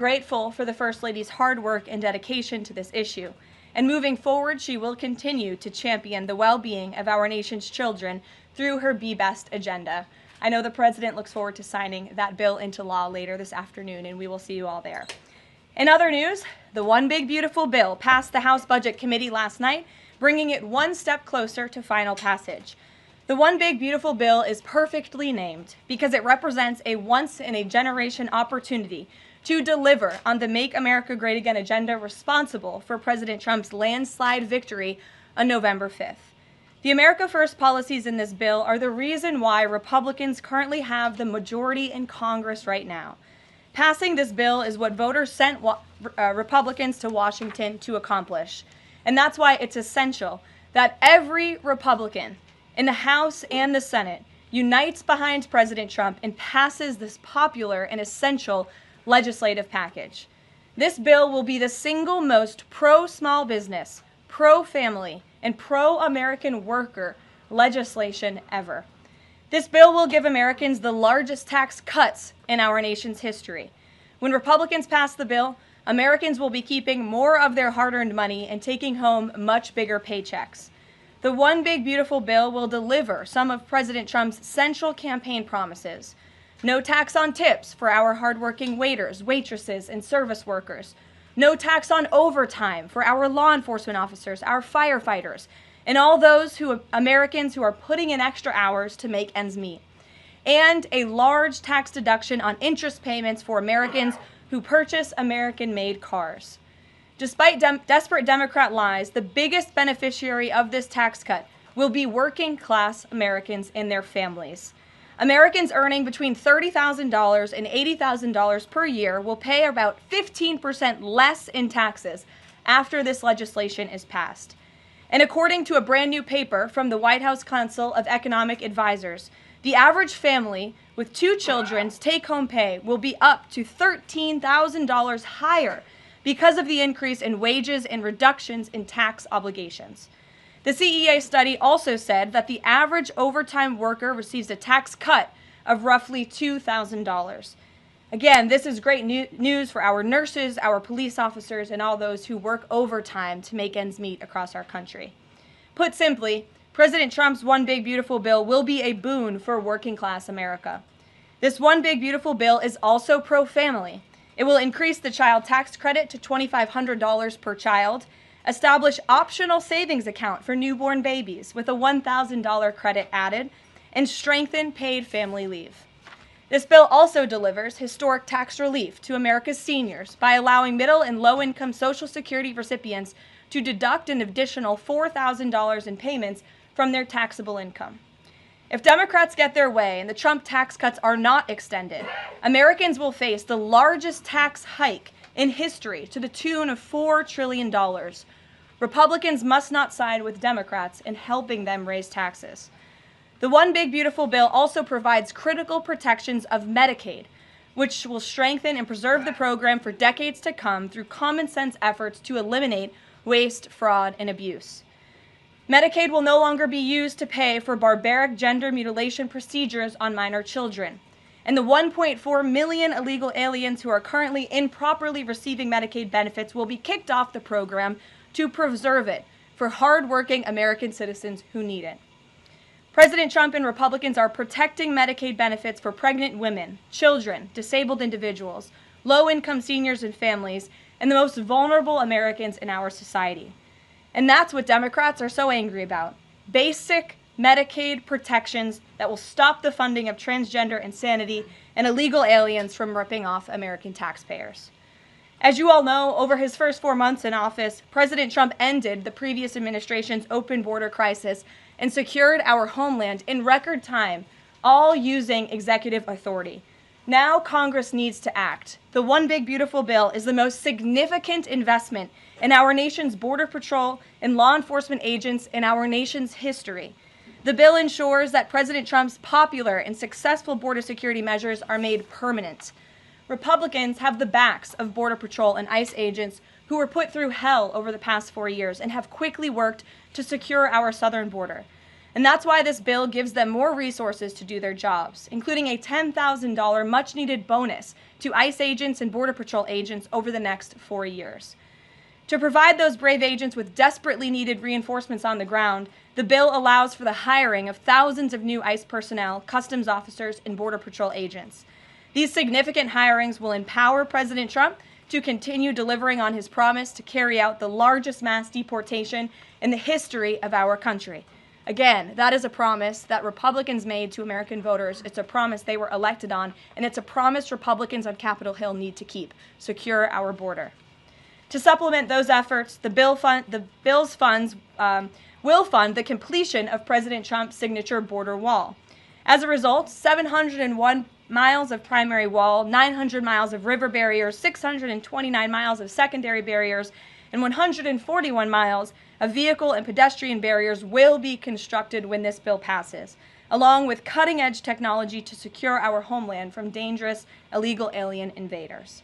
Grateful for the First Lady's hard work and dedication to this issue. And moving forward, she will continue to champion the well-being of our nation's children through her Be Best agenda. I know the President looks forward to signing that bill into law later this afternoon, and we will see you all there. In other news, the One Big Beautiful Bill passed the House Budget Committee last night, bringing it one step closer to final passage. The One Big Beautiful Bill is perfectly named because it represents a once-in-a-generation opportunity to deliver on the Make America Great Again agenda responsible for President Trump's landslide victory on November 5th. The America First policies in this bill are the reason why Republicans currently have the majority in Congress right now. Passing this bill is what voters sent Republicans to Washington to accomplish. And that's why it's essential that every Republican in the House and the Senate unites behind President Trump and passes this popular and essential legislative package. This bill will be the single most pro-small business, pro-family, and pro-American worker legislation ever. This bill will give Americans the largest tax cuts in our nation's history. When Republicans pass the bill, Americans will be keeping more of their hard-earned money and taking home much bigger paychecks. The One Big Beautiful Bill will deliver some of President Trump's central campaign promises. No tax on tips for our hardworking waiters, waitresses, and service workers. No tax on overtime for our law enforcement officers, our firefighters, and all those Americans who are putting in extra hours to make ends meet. And a large tax deduction on interest payments for Americans who purchase American-made cars. Despite desperate Democrat lies, the biggest beneficiary of this tax cut will be working-class Americans and their families. Americans earning between $30,000 and $80,000 per year will pay about 15% less in taxes after this legislation is passed. And according to a brand new paper from the White House Council of Economic Advisors, the average family with 2 children's take-home pay will be up to $13,000 higher because of the increase in wages and reductions in tax obligations. The CEA study also said that the average overtime worker receives a tax cut of roughly $2,000. Again, this is great news for our nurses, our police officers, and all those who work overtime to make ends meet across our country. Put simply, President Trump's One Big Beautiful Bill will be a boon for working-class America. This One Big Beautiful Bill is also pro-family. It will increase the child tax credit to $2,500 per child, establish optional savings account for newborn babies with a $1,000 credit added, and strengthen paid family leave. This bill also delivers historic tax relief to America's seniors by allowing middle and low-income Social Security recipients to deduct an additional $4,000 in payments from their taxable income. If Democrats get their way and the Trump tax cuts are not extended, Americans will face the largest tax hike in history to the tune of $4 trillion. Republicans must not side with Democrats in helping them raise taxes. The One Big Beautiful Bill also provides critical protections of Medicaid, which will strengthen and preserve the program for decades to come through common sense efforts to eliminate waste, fraud, and abuse. Medicaid will no longer be used to pay for barbaric gender mutilation procedures on minor children. And the 1.4 million illegal aliens who are currently improperly receiving Medicaid benefits will be kicked off the program to preserve it for hardworking American citizens who need it. President Trump and Republicans are protecting Medicaid benefits for pregnant women, children, disabled individuals, low-income seniors and families, and the most vulnerable Americans in our society. And that's what Democrats are so angry about. Basic Medicaid protections that will stop the funding of transgender insanity and illegal aliens from ripping off American taxpayers. As you all know, over his first 4 months in office, President Trump ended the previous administration's open border crisis and secured our homeland in record time, all using executive authority. Now Congress needs to act. The One Big Beautiful Bill is the most significant investment in our nation's border patrol and law enforcement agents in our nation's history. The bill ensures that President Trump's popular and successful border security measures are made permanent. Republicans have the backs of Border Patrol and ICE agents who were put through hell over the past 4 years and have quickly worked to secure our southern border. And that's why this bill gives them more resources to do their jobs, including a $10,000 much-needed bonus to ICE agents and Border Patrol agents over the next 4 years. To provide those brave agents with desperately needed reinforcements on the ground, the bill allows for the hiring of thousands of new ICE personnel, customs officers, and Border Patrol agents. These significant hirings will empower President Trump to continue delivering on his promise to carry out the largest mass deportation in the history of our country. Again, that is a promise that Republicans made to American voters. It's a promise they were elected on, and it's a promise Republicans on Capitol Hill need to keep: secure our border. To supplement those efforts, the bill's funds will fund the completion of President Trump's signature border wall. As a result, 701 miles of primary wall, 900 miles of river barriers, 629 miles of secondary barriers, and 141 miles of vehicle and pedestrian barriers will be constructed when this bill passes, along with cutting-edge technology to secure our homeland from dangerous illegal alien invaders.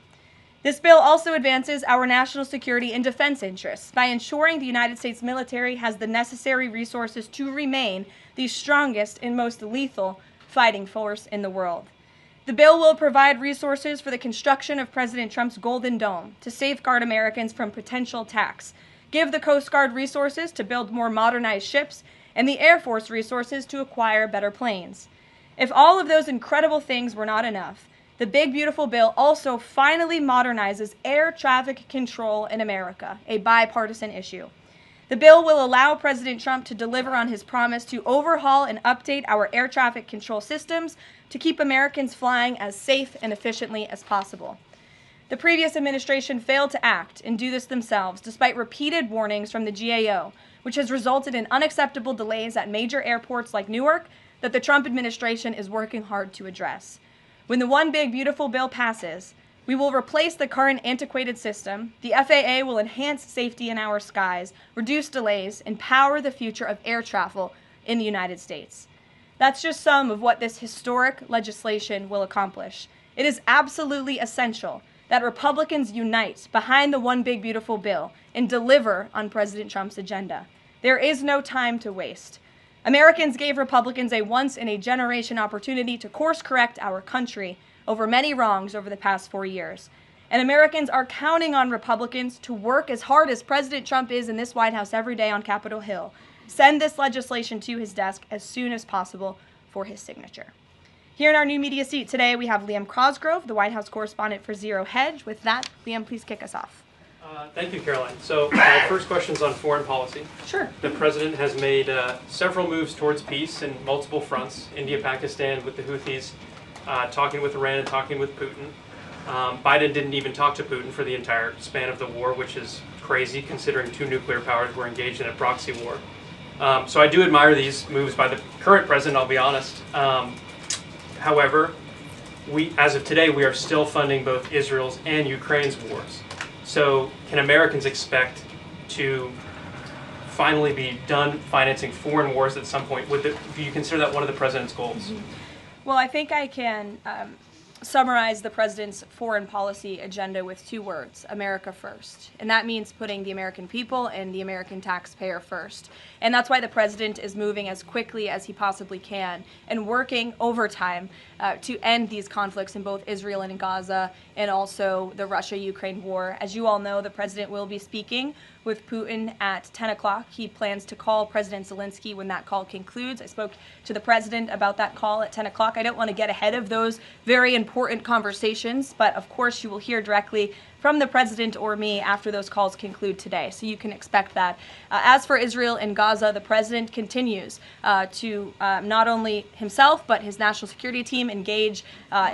This bill also advances our national security and defense interests by ensuring the United States military has the necessary resources to remain the strongest and most lethal fighting force in the world. The bill will provide resources for the construction of President Trump's Golden Dome to safeguard Americans from potential attacks, give the Coast Guard resources to build more modernized ships, and the Air Force resources to acquire better planes. If all of those incredible things were not enough, the big, beautiful bill also finally modernizes air traffic control in America, a bipartisan issue. The bill will allow President Trump to deliver on his promise to overhaul and update our air traffic control systems to keep Americans flying as safe and efficiently as possible. The previous administration failed to act and do this themselves, despite repeated warnings from the GAO, which has resulted in unacceptable delays at major airports like Newark that the Trump administration is working hard to address. When the One Big Beautiful bill passes, we will replace the current antiquated system, the FAA will enhance safety in our skies, reduce delays, and power the future of air travel in the United States. That's just some of what this historic legislation will accomplish. It is absolutely essential that Republicans unite behind the One Big Beautiful bill and deliver on President Trump's agenda. There is no time to waste. Americans gave Republicans a once-in-a-generation opportunity to course-correct our country over many wrongs over the past 4 years. And Americans are counting on Republicans to work as hard as President Trump is in this White House every day on Capitol Hill. Send this legislation to his desk as soon as possible for his signature. Here in our new media seat today, we have Liam Cosgrove, the White House correspondent for Zero Hedge. With that, Liam, please kick us off. Thank you, Caroline. So my first question is on foreign policy. Sure. The president has made several moves towards peace in multiple fronts: India, Pakistan with the Houthis, talking with Iran and talking with Putin. Biden didn't even talk to Putin for the entire span of the war, which is crazy considering two nuclear powers were engaged in a proxy war. So I do admire these moves by the current president, I'll be honest. However, as of today, we are still funding both Israel's and Ukraine's wars. So can Americans expect to finally be done financing foreign wars at some point? Do you consider that one of the president's goals? Well, I think I can summarize the president's foreign policy agenda with 2 words: America first. And that means putting the American people and the American taxpayer first. And that's why the president is moving as quickly as he possibly can and working overtime to end these conflicts in both Israel and in Gaza, and also the Russia-Ukraine war. As you all know, the president will be speaking with Putin at 10 o'clock. He plans to call President Zelensky when that call concludes. I spoke to the president about that call at 10 o'clock. I don't want to get ahead of those very important conversations, but of course you will hear directly from the president or me after those calls conclude today. So you can expect that. As for Israel and Gaza, the president continues to not only himself, but his national security team engage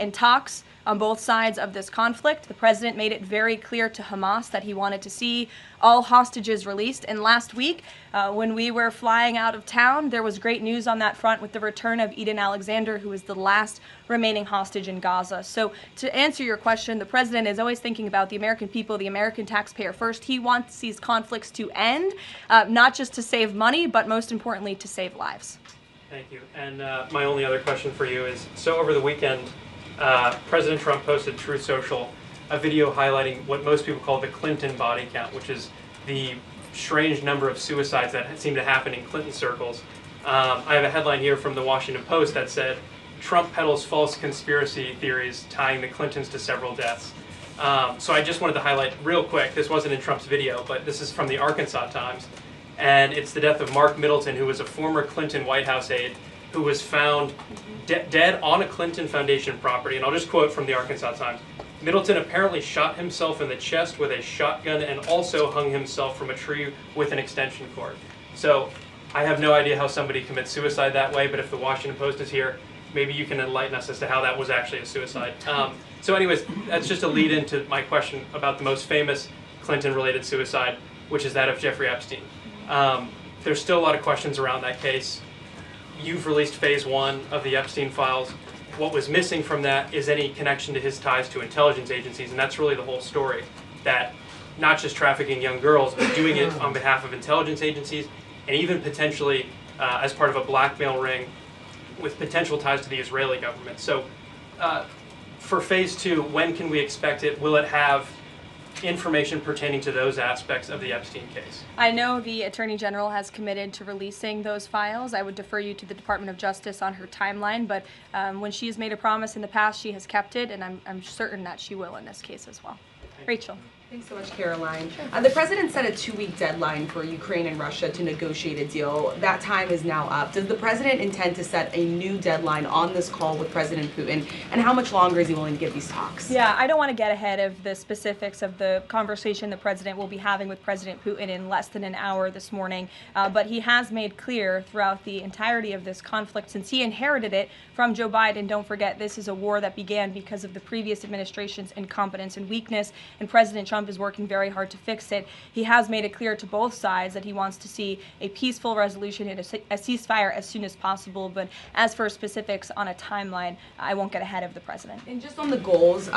in talks on both sides of this conflict. The president made it very clear to Hamas that he wanted to see all hostages released. And last week, when we were flying out of town, there was great news on that front with the return of Eden Alexander, who is the last remaining hostage in Gaza. So to answer your question, the president is always thinking about the American people, the American taxpayer first. He wants these conflicts to end, not just to save money, but most importantly, to save lives. Thank you. And my only other question for you is, so over the weekend, President Trump posted Truth Social a video highlighting what most people call the Clinton body count, which is the strange number of suicides that seem to happen in Clinton circles. I have a headline here from the Washington Post that said, Trump peddles false conspiracy theories tying the Clintons to several deaths. So I just wanted to highlight real quick, this wasn't in Trump's video, but this is from the Arkansas Times, and it's the death of Mark Middleton, who was a former Clinton White House aide, who was found dead on a Clinton Foundation property. And I'll just quote from the Arkansas Times. Middleton apparently shot himself in the chest with a shotgun and also hung himself from a tree with an extension cord. So I have no idea how somebody commits suicide that way, but if the Washington Post is here, maybe you can enlighten us as to how that was actually a suicide. So anyways, that's just a lead into my question about the most famous Clinton-related suicide, which is that of Jeffrey Epstein. There's still a lot of questions around that case. You've released phase 1 of the Epstein files. What was missing from that is any connection to his ties to intelligence agencies, and that's really the whole story, that not just trafficking young girls, but doing it on behalf of intelligence agencies, and even potentially as part of a blackmail ring with potential ties to the Israeli government. So for phase 2, when can we expect it? Will it have information pertaining to those aspects of the Epstein case? I know the Attorney General has committed to releasing those files. I would defer you to the Department of Justice on her timeline, but when she has made a promise in the past, she has kept it, and I'm certain that she will in this case as well. Rachel. Thanks so much, Karoline. The president set a 2-week deadline for Ukraine and Russia to negotiate a deal. That time is now up. Does the president intend to set a new deadline on this call with President Putin? And how much longer is he willing to give these talks? Yeah, I don't want to get ahead of the specifics of the conversation the president will be having with President Putin in less than an hour this morning. But he has made clear throughout the entirety of this conflict, since he inherited it from Joe Biden. Don't forget, this is a war that began because of the previous administration's incompetence and weakness, and President Trump is working very hard to fix it. He has made it clear to both sides that he wants to see a peaceful resolution and a ceasefire as soon as possible. But as for specifics on a timeline, I won't get ahead of the president. And just on the goals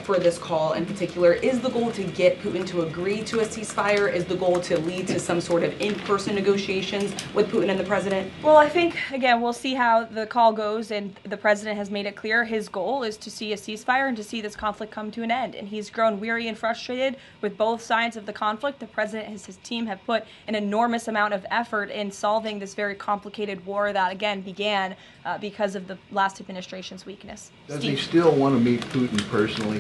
for this call in particular, is the goal to get Putin to agree to a ceasefire? Is the goal to lead to some sort of in-person negotiations with Putin and the president? Well, I think, again, we'll see how the call goes, and the president has made it clear his goal is to see a ceasefire and to see this conflict come to an end. And he's grown weary and frustrated with both sides of the conflict. The president and his team have put an enormous amount of effort in solving this very complicated war that, again, began because of the last administration's weakness. Does Steve? he still want to meet Putin personally?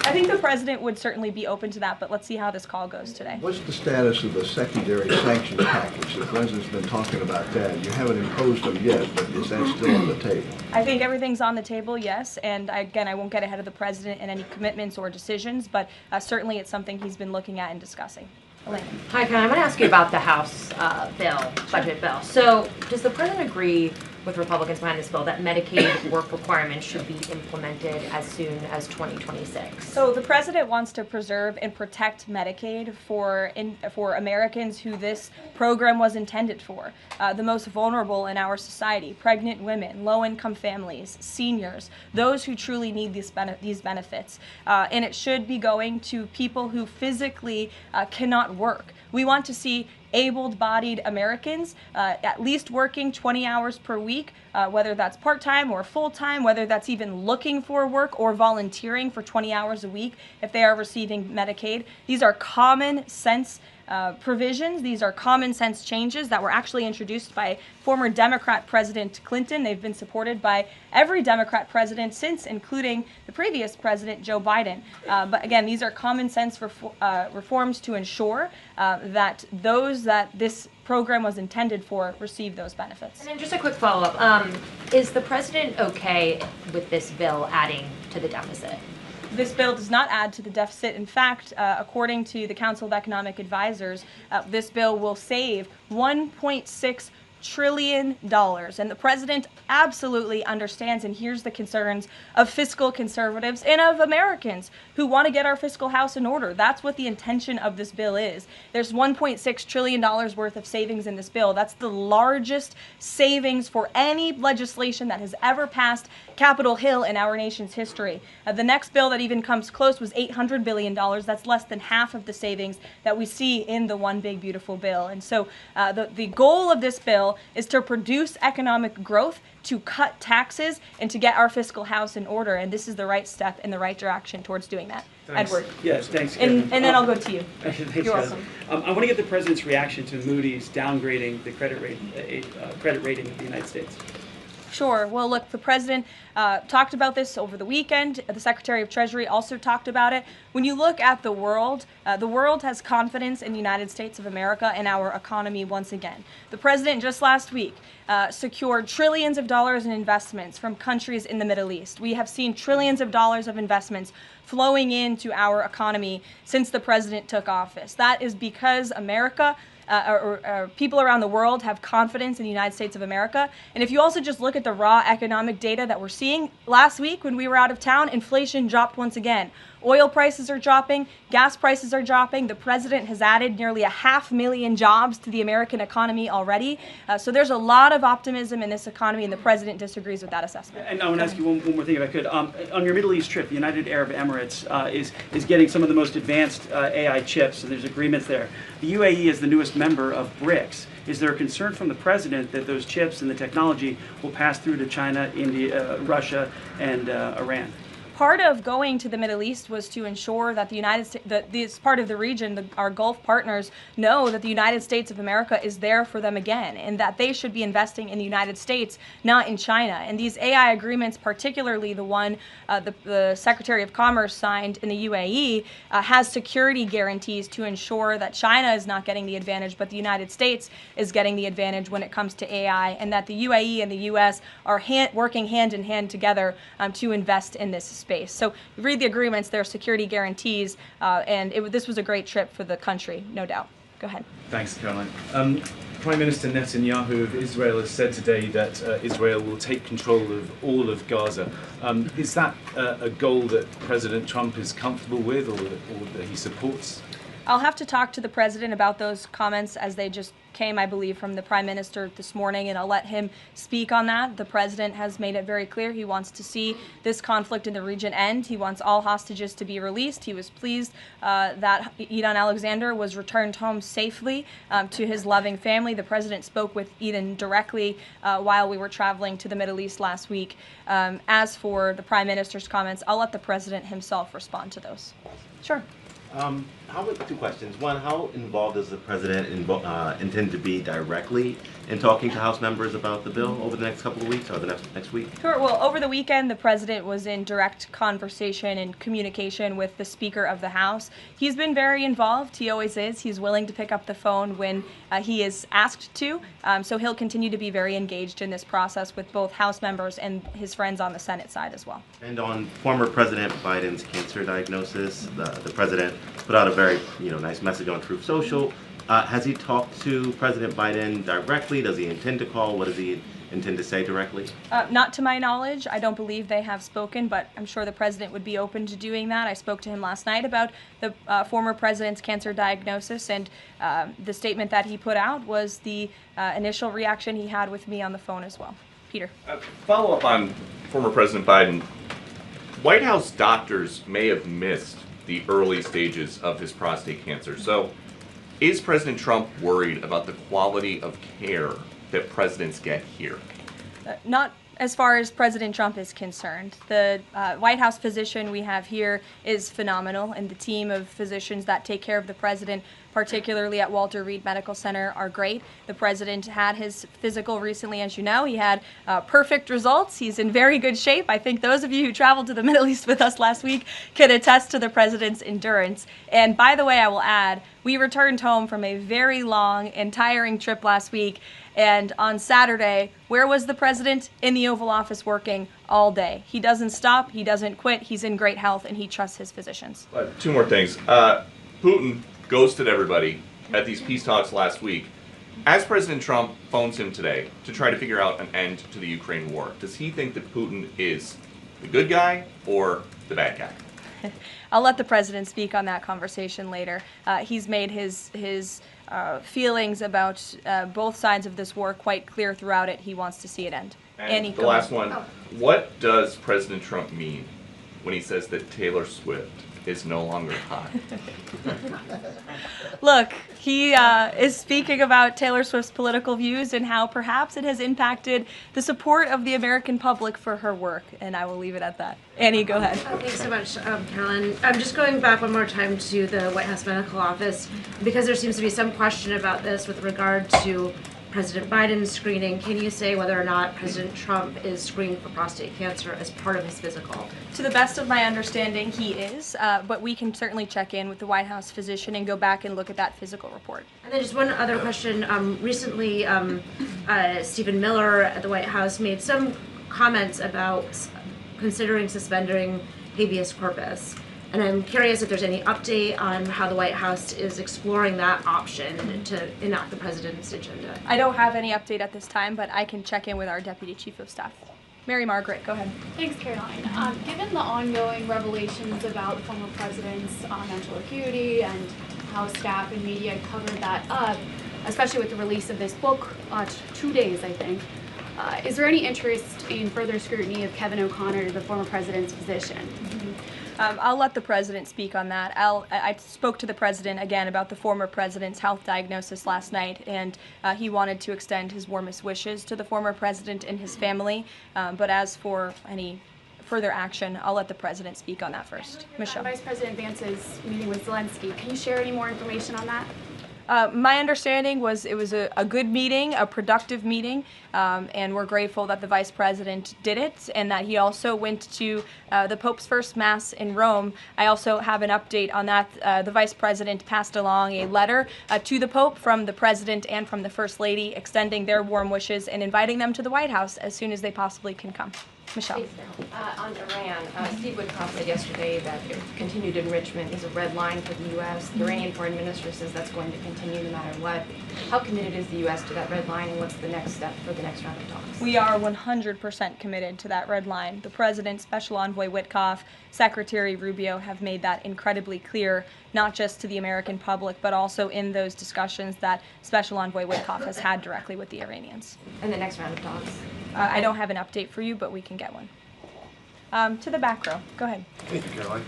I think the president would certainly be open to that, but let's see how this call goes today. What's the status of the secondary sanctions package? The president's been talking about that. You haven't imposed them yet, but is that still on the table? I think everything's on the table, yes, and again, I won't get ahead of the president in any commitments or decisions, but certainly it's something he's been looking at and discussing. Elaine. Hi, Ken. I'm going to ask you about the House budget bill. So does the president agree with Republicans behind this bill that Medicaid work requirements should be implemented as soon as 2026? So the president wants to preserve and protect Medicaid for Americans who this program was intended for, the most vulnerable in our society: pregnant women, low-income families, seniors, those who truly need these benefits. And it should be going to people who physically cannot work. We want to see able-bodied Americans at least working 20 hours per week, whether that's part-time or full-time, whether that's even looking for work or volunteering for 20 hours a week if they are receiving Medicaid. These are common sense provisions. These are common sense changes that were actually introduced by former Democrat President Clinton. They've been supported by every Democrat president since, including the previous president, Joe Biden. But again, these are common sense reforms to ensure that those that this program was intended for receive those benefits. And then just a quick follow-up. Is the president okay with this bill adding to the deficit? This bill does not add to the deficit. In fact, according to the Council of Economic Advisors, this bill will save $1.6 trillion. And the president absolutely understands and hears the concerns of fiscal conservatives and of Americans who want to get our fiscal house in order. That's what the intention of this bill is. There's $1.6 trillion worth of savings in this bill. That's the largest savings for any legislation that has ever passed Capitol Hill in our nation's history. The next bill that even comes close was $800 billion. That's less than half of the savings that we see in the One Big Beautiful Bill. And so the goal of this bill bill is to produce economic growth, to cut taxes, and to get our fiscal house in order. And this is the right step in the right direction towards doing that. Thanks. Edward. Yes, thanks, And Kevin. then I'll go to you. Thanks, You're Kevin. welcome. I want to get the president's reaction to Moody's downgrading the credit rating of the United States. Sure. Well, look, the president talked about this over the weekend. The Secretary of Treasury also talked about it. When you look at the world has confidence in the United States of America and our economy once again. The president just last week secured trillions of dollars in investments from countries in the Middle East. We have seen trillions of dollars of investments flowing into our economy since the president took office. That is because America or people around the world have confidence in the United States of America. And if you also just look at the raw economic data that we're seeing, last week when we were out of town, inflation dropped once again. Oil prices are dropping, gas prices are dropping. The president has added nearly 500,000 jobs to the American economy already. So there's a lot of optimism in this economy, and the president disagrees with that assessment. And I want to ask you one more thing, if I could. On your Middle East trip, the United Arab Emirates is getting some of the most advanced AI chips, and there's agreements there. The UAE is the newest member of BRICS. Is there a concern from the president that those chips and the technology will pass through to China, India, Russia, and Iran? Part of going to the Middle East was to ensure that the United States, that this part of the region, our Gulf partners, know that the United States of America is there for them again, and that they should be investing in the United States, not in China. And these AI agreements, particularly the one the Secretary of Commerce signed in the UAE, has security guarantees to ensure that China is not getting the advantage, but the United States is getting the advantage when it comes to AI, and that the UAE and the U.S. are working hand in hand together to invest in this space. So you read the agreements, there are security guarantees, and this was a great trip for the country, no doubt. Go ahead. Thanks, Caroline. Prime Minister Netanyahu of Israel has said today that Israel will take control of all of Gaza. Is that a goal that President Trump is comfortable with, or that he supports? I'll have to talk to the president about those comments as they just came, I believe, from the prime minister this morning, and I'll let him speak on that. The president has made it very clear he wants to see this conflict in the region end. He wants all hostages to be released. He was pleased that Eden Alexander was returned home safely to his loving family. The president spoke with Eden directly while we were traveling to the Middle East last week. As for the prime minister's comments, I'll let the president himself respond to those. Sure. Two questions. One, how involved does the president intend to be directly in talking to House members about the bill over the next couple of weeks or the next week? Sure. Well, over the weekend, the president was in direct conversation and communication with the Speaker of the House. He's been very involved. He always is. He's willing to pick up the phone when he is asked to. So he'll continue to be very engaged in this process with both House members and his friends on the Senate side as well. And on former President Biden's cancer diagnosis, the president put out a very nice message on Truth Social. Has he talked to President Biden directly? Does he intend to call? What does he intend to say directly? Not to my knowledge. I don't believe they have spoken, but I'm sure the president would be open to doing that. I spoke to him last night about the former president's cancer diagnosis, and the statement that he put out was the initial reaction he had with me on the phone as well. Peter. Follow up on former President Biden. White House doctors may have missed the early stages of his prostate cancer. So, is President Trump worried about the quality of care that presidents get here? Not as far as President Trump is concerned. The White House physician we have here is phenomenal, and the team of physicians that take care of the president, particularly at Walter Reed Medical Center, are great. The president had his physical recently, as you know. He had perfect results. He's in very good shape. I think those of you who traveled to the Middle East with us last week can attest to the president's endurance. And by the way, I will add, we returned home from a very long and tiring trip last week. And on Saturday, where was the president? In the Oval Office working all day. He doesn't stop, he doesn't quit, he's in great health, and he trusts his physicians. Two more things. Putin ghosted everybody at these peace talks last week. As President Trump phones him today to try to figure out an end to the Ukraine war, does he think that Putin is the good guy or the bad guy? I'll let the president speak on that conversation later. He's made his feelings about both sides of this war quite clear throughout it. He wants to see it end. And Annie, the last one, what does President Trump mean when he says that Taylor Swift is no longer hot. Look, he is speaking about Taylor Swift's political views and how perhaps it has impacted the support of the American public for her work, and I will leave it at that. Annie, go ahead. Thanks so much, Caroline. I'm just going back one more time to the White House Medical Office because there seems to be some question about this with regard to President Biden's screening. Can you say whether or not President Trump is screened for prostate cancer as part of his physical? To the best of my understanding, he is, but we can certainly check in with the White House physician and go back and look at that physical report. And then just one other question. Recently, Stephen Miller at the White House made some comments about considering suspending habeas corpus. And I'm curious if there's any update on how the White House is exploring that option to enact the president's agenda. I don't have any update at this time, but I can check in with our Deputy Chief of Staff. Mary Margaret, go ahead. Thanks, Caroline. Given the ongoing revelations about the former president's mental acuity and how staff and media covered that up, especially with the release of this book, 2 days, I think, is there any interest in further scrutiny of Kevin O'Connor, the former president's physician? I'll let the president speak on that. I spoke to the president again about the former president's health diagnosis last night, and he wanted to extend his warmest wishes to the former president and his family. But as for any further action, I'll let the president speak on that first. Michelle. Vice President Vance's meeting with Zelensky. Can you share any more information on that? My understanding was it was a good meeting, a productive meeting, and we're grateful that the Vice President did it and that he also went to the Pope's first Mass in Rome. I also have an update on that. The Vice President passed along a letter to the Pope from the President and from the First Lady extending their warm wishes and inviting them to the White House as soon as they possibly can come. Michelle. On Iran, Steve Witkoff said yesterday that continued enrichment is a red line for the U.S. The Iranian foreign minister says that's going to continue no matter what. How committed is the U.S. to that red line, and what's the next step for the next round of talks? We are 100% committed to that red line. The President, Special Envoy Witkoff, Secretary Rubio have made that incredibly clear, not just to the American public, but also in those discussions that Special Envoy Witkoff has had directly with the Iranians. And the next round of talks? I don't have an update for you, but we can get one. To the back row. Go ahead. Thank you, Caroline.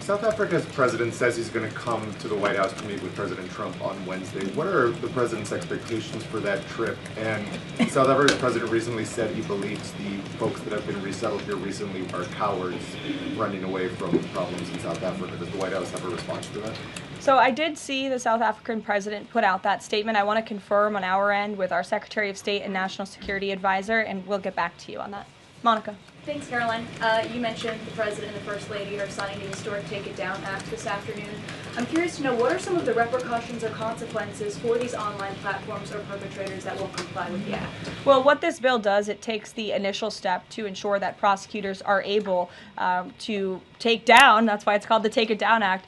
South Africa's president says he's going to come to the White House to meet with President Trump on Wednesday. What are the president's expectations for that trip? And South Africa's president recently said he believes the folks that have been resettled here recently are cowards running away from problems in South Africa. Does the White House have a response to that? So I did see the South African president put out that statement. I want to confirm on our end with our Secretary of State and National Security Advisor, and we'll get back to you on that. Monica. Thanks, Caroline. You mentioned the President and the First Lady are signing the historic Take It Down Act this afternoon. I'm curious to know, what are some of the repercussions or consequences for these online platforms or perpetrators that won't comply with the act? Well, what this bill does, it takes the initial step to ensure that prosecutors are able to take down, that's why it's called the Take It Down Act,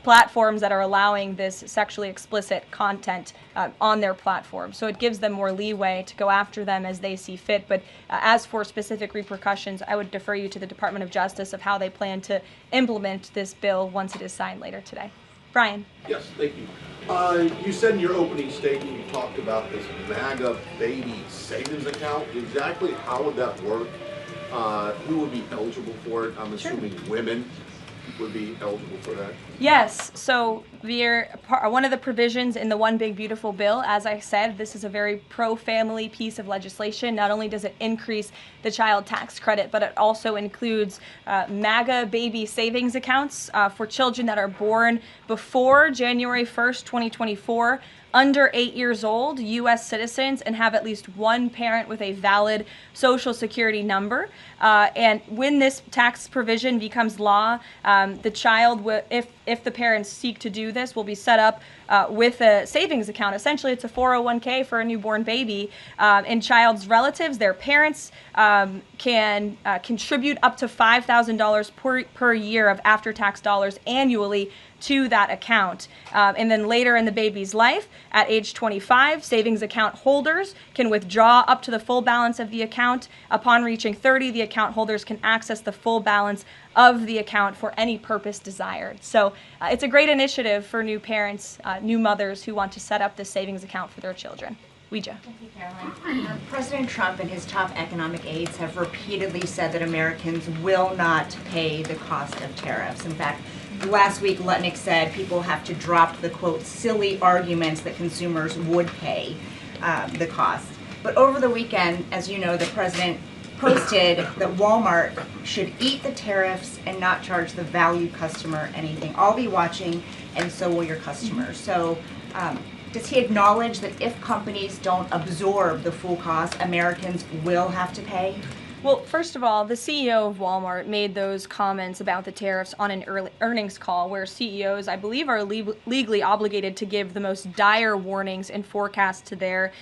platforms that are allowing this sexually explicit content on their platform. So it gives them more leeway to go after them as they see fit. But as for specific repercussions, I would defer you to the Department of Justice of how they plan to implement this bill once it is signed later today. Brian. Yes, thank you. You said in your opening statement you talked about this MAGA baby savings account. Exactly how would that work? Who would be eligible for it? I'm assuming women would be eligible for that. Yes, so one of the provisions in the One Big Beautiful Bill, as I said, this is a very pro-family piece of legislation. Not only does it increase the child tax credit, but it also includes MAGA baby savings accounts for children that are born before January 1st, 2024, under 8 years old, U.S. citizens, and have at least one parent with a valid Social Security number. And when this tax provision becomes law, the child, if the parents seek to do this, will be set up with a savings account. Essentially, it's a 401k for a newborn baby. And child's relatives, their parents, can contribute up to $5,000 per year of after-tax dollars annually to that account. And then later in the baby's life, at age 25, savings account holders can withdraw up to the full balance of the account. Upon reaching 30, the account holders can access the full balance of the account for any purpose desired. So it's a great initiative for new parents, new mothers who want to set up this savings account for their children. Ouija. Thank you, Caroline. President Trump and his top economic aides have repeatedly said that Americans will not pay the cost of tariffs. In fact, last week Lutnick said people have to drop the, quote, silly arguments that consumers would pay the cost. But over the weekend, as you know, the president posted that Walmart should eat the tariffs and not charge the value customer anything. I'll be watching, and so will your customers. So does he acknowledge that if companies don't absorb the full cost, Americans will have to pay? Well, first of all, the CEO of Walmart made those comments about the tariffs on an earnings call where CEOs, I believe, are legally obligated to give the most dire warnings and forecasts to their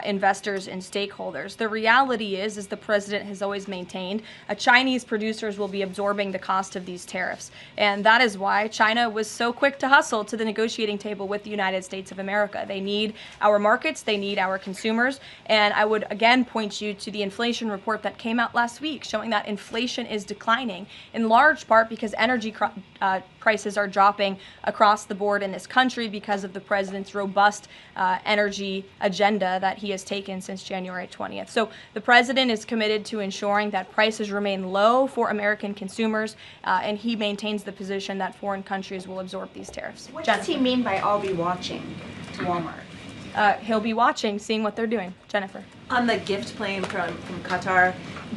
investors and stakeholders. The reality is, as the president has always maintained, Chinese producers will be absorbing the cost of these tariffs. And that is why China was so quick to hustle to the negotiating table with the United States of America. They need our markets, they need our consumers, and I would again point you to the inflation report that came out last week showing that inflation is declining in large part because energy prices are dropping across the board in this country because of the president's robust energy agenda that he has taken since January 20th. So the president is committed to ensuring that prices remain low for American consumers, and he maintains the position that foreign countries will absorb these tariffs. What does he mean by "I'll be watching" to Walmart? He'll be watching, seeing what they're doing. Jennifer. On the gift plane from Qatar,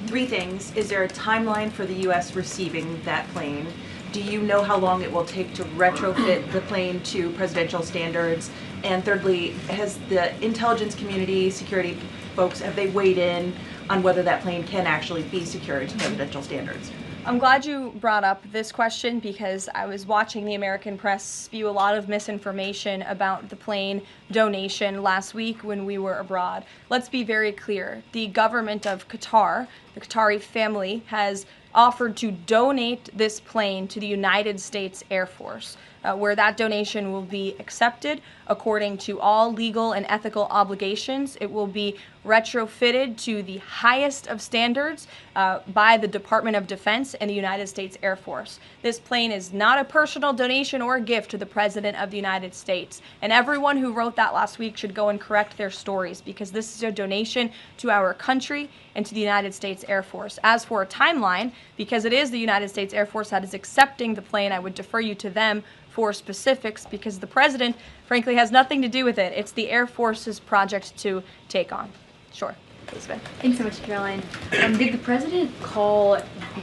3 things. Is there a timeline for the U.S. receiving that plane? Do you know how long it will take to retrofit the plane to presidential standards? And thirdly, has the intelligence community, security folks, have they weighed in on whether that plane can actually be secured to presidential standards? I'm glad you brought up this question because I was watching the American press spew a lot of misinformation about the plane donation last week when we were abroad. Let's be very clear. The government of Qatar, the Qatari family, has offered to donate this plane to the United States Air Force, where that donation will be accepted according to all legal and ethical obligations. It will be retrofitted to the highest of standards by the Department of Defense and the United States Air Force. This plane is not a personal donation or a gift to the President of the United States. And everyone who wrote that last week should go and correct their stories because this is a donation to our country and to the United States Air Force. As for a timeline, because it is the United States Air Force that is accepting the plane, I would defer you to them for specifics because the President, frankly, has nothing to do with it. It's the Air Force's project to take on. Sure. Elizabeth. Thanks so much, Caroline. Did the president call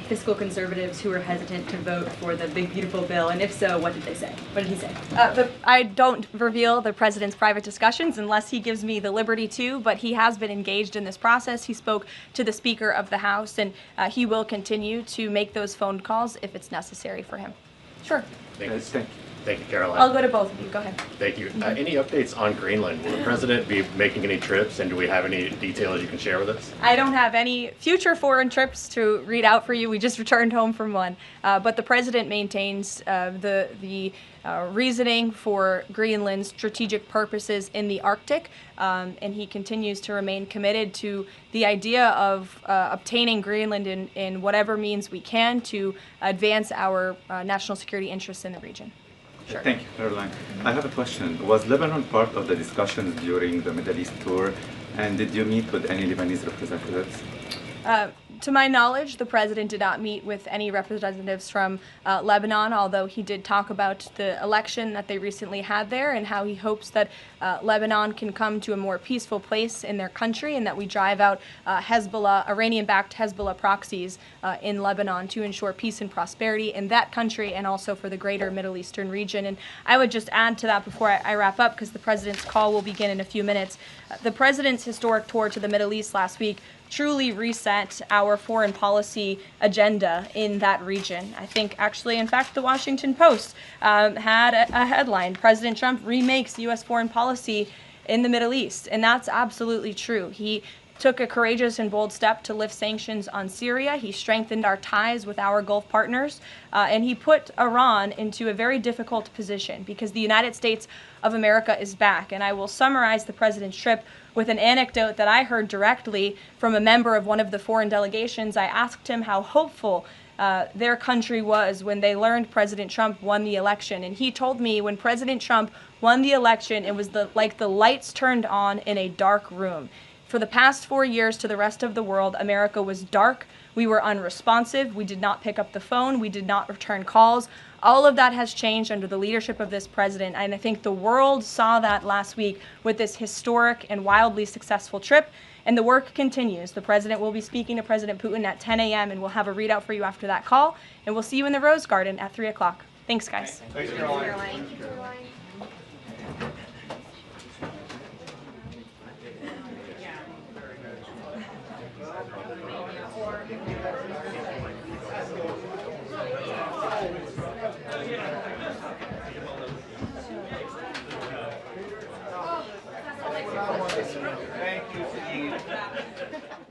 fiscal conservatives who were hesitant to vote for the big, beautiful bill? And if so, what did they say? What did he say? I don't reveal the president's private discussions unless he gives me the liberty to, but he has been engaged in this process. He spoke to the Speaker of the House, and he will continue to make those phone calls if it's necessary for him. Sure. Thank you, Caroline. I'll go to both of you. Go ahead. Thank you. Any updates on Greenland? Will the president be making any trips, and do we have any details you can share with us? I don't have any future foreign trips to read out for you. We just returned home from one. But the president maintains the reasoning for Greenland's strategic purposes in the Arctic, and he continues to remain committed to the idea of obtaining Greenland in whatever means we can to advance our national security interests in the region. Sure. Thank you, Caroline. I have a question. Was Lebanon part of the discussions during the Middle East tour, and did you meet with any Lebanese representatives? To my knowledge, the president did not meet with any representatives from Lebanon, although he did talk about the election that they recently had there and how he hopes that Lebanon can come to a more peaceful place in their country and that we drive out Hezbollah, Iranian-backed Hezbollah proxies in Lebanon to ensure peace and prosperity in that country and also for the greater Middle Eastern region. And I would just add to that before I wrap up, because the president's call will begin in a few minutes. The president's historic tour to the Middle East last week truly reset our foreign policy agenda in that region. I think actually, in fact, the Washington Post had a headline, President Trump remakes U.S. foreign policy in the Middle East. And that's absolutely true. He took a courageous and bold step to lift sanctions on Syria. He strengthened our ties with our Gulf partners, and he put Iran into a very difficult position because the United States of America is back. And I will summarize the president's trip with an anecdote that I heard directly from a member of one of the foreign delegations. I asked him how hopeful their country was when they learned President Trump won the election. And he told me when President Trump won the election, it was like the lights turned on in a dark room. For the past 4 years to the rest of the world, America was dark. We were unresponsive. We did not pick up the phone. We did not return calls. All of that has changed under the leadership of this president, and I think the world saw that last week with this historic and wildly successful trip, and the work continues. The president will be speaking to President Putin at 10 a.m., and we'll have a readout for you after that call, and we'll see you in the Rose Garden at 3 o'clock. Thanks, guys. Thanks, Caroline. Thank you, Steve.